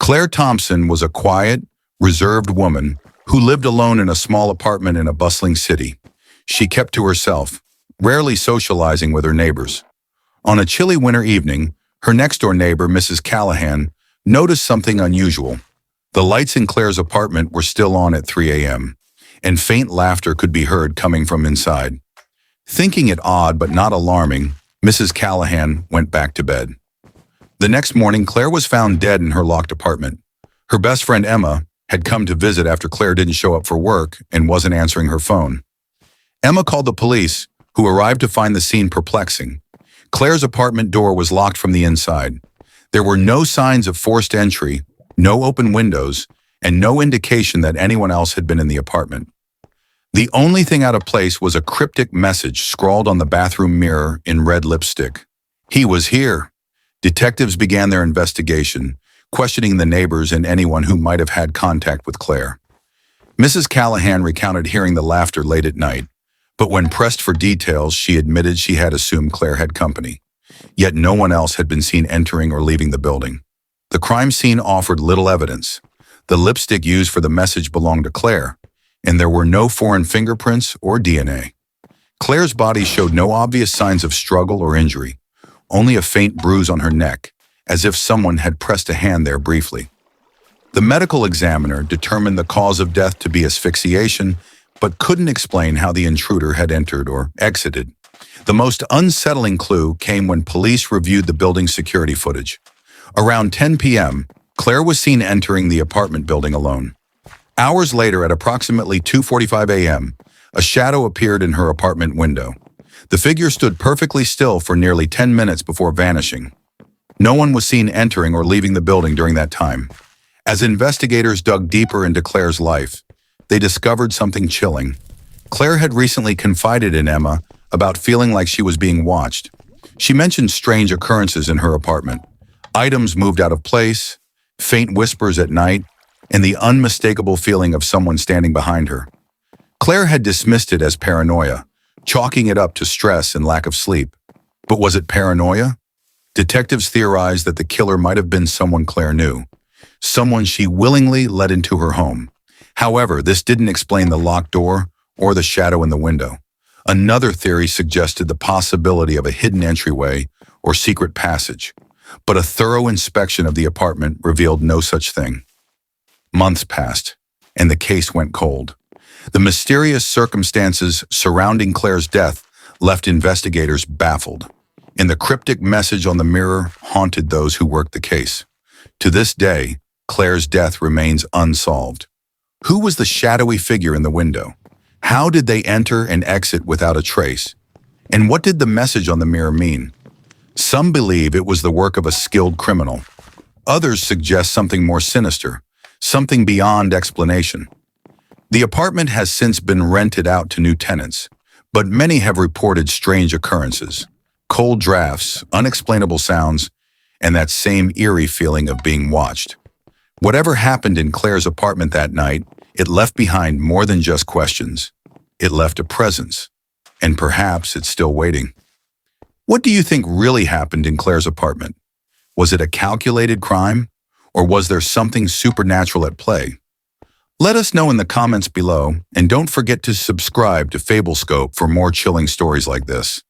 Claire Thompson was a quiet, reserved woman who lived alone in a small apartment in a bustling city. She kept to herself, rarely socializing with her neighbors. On a chilly winter evening, her next-door neighbor, Mrs. Callahan, noticed something unusual. The lights in Claire's apartment were still on at 3 a.m., and faint laughter could be heard coming from inside. Thinking it odd but not alarming, Mrs. Callahan went back to bed. The next morning, Claire was found dead in her locked apartment. Her best friend Emma had come to visit after Claire didn't show up for work and wasn't answering her phone. Emma called the police, who arrived to find the scene perplexing. Claire's apartment door was locked from the inside. There were no signs of forced entry, no open windows, and no indication that anyone else had been in the apartment. The only thing out of place was a cryptic message scrawled on the bathroom mirror in red lipstick. "He was here." Detectives began their investigation, questioning the neighbors and anyone who might have had contact with Claire. Mrs. Callahan recounted hearing the laughter late at night, but when pressed for details, she admitted she had assumed Claire had company. Yet no one else had been seen entering or leaving the building. The crime scene offered little evidence. The lipstick used for the message belonged to Claire, and there were no foreign fingerprints or DNA. Claire's body showed no obvious signs of struggle or injury, only a faint bruise on her neck, as if someone had pressed a hand there briefly. The medical examiner determined the cause of death to be asphyxiation, but couldn't explain how the intruder had entered or exited. The most unsettling clue came when police reviewed the building's security footage. Around 10 p.m., Claire was seen entering the apartment building alone. Hours later, at approximately 2:45 a.m., a shadow appeared in her apartment window. The figure stood perfectly still for nearly 10 minutes before vanishing. No one was seen entering or leaving the building during that time. As investigators dug deeper into Claire's life, they discovered something chilling. Claire had recently confided in Emma about feeling like she was being watched. She mentioned strange occurrences in her apartment, items moved out of place, faint whispers at night, and the unmistakable feeling of someone standing behind her. Claire had dismissed it as paranoia, chalking it up to stress and lack of sleep. But was it paranoia? Detectives theorized that the killer might have been someone Claire knew, someone she willingly let into her home. However, this didn't explain the locked door or the shadow in the window. Another theory suggested the possibility of a hidden entryway or secret passage, but a thorough inspection of the apartment revealed no such thing. Months passed, and the case went cold. The mysterious circumstances surrounding Claire's death left investigators baffled, and the cryptic message on the mirror haunted those who worked the case. To this day, Claire's death remains unsolved. Who was the shadowy figure in the window? How did they enter and exit without a trace? And what did the message on the mirror mean? Some believe it was the work of a skilled criminal. Others suggest something more sinister, something beyond explanation. The apartment has since been rented out to new tenants, but many have reported strange occurrences, cold drafts, unexplainable sounds, and that same eerie feeling of being watched. Whatever happened in Claire's apartment that night, it left behind more than just questions. It left a presence, and perhaps it's still waiting. What do you think really happened in Claire's apartment? Was it a calculated crime, or was there something supernatural at play? Let us know in the comments below, and don't forget to subscribe to FableScope for more chilling stories like this.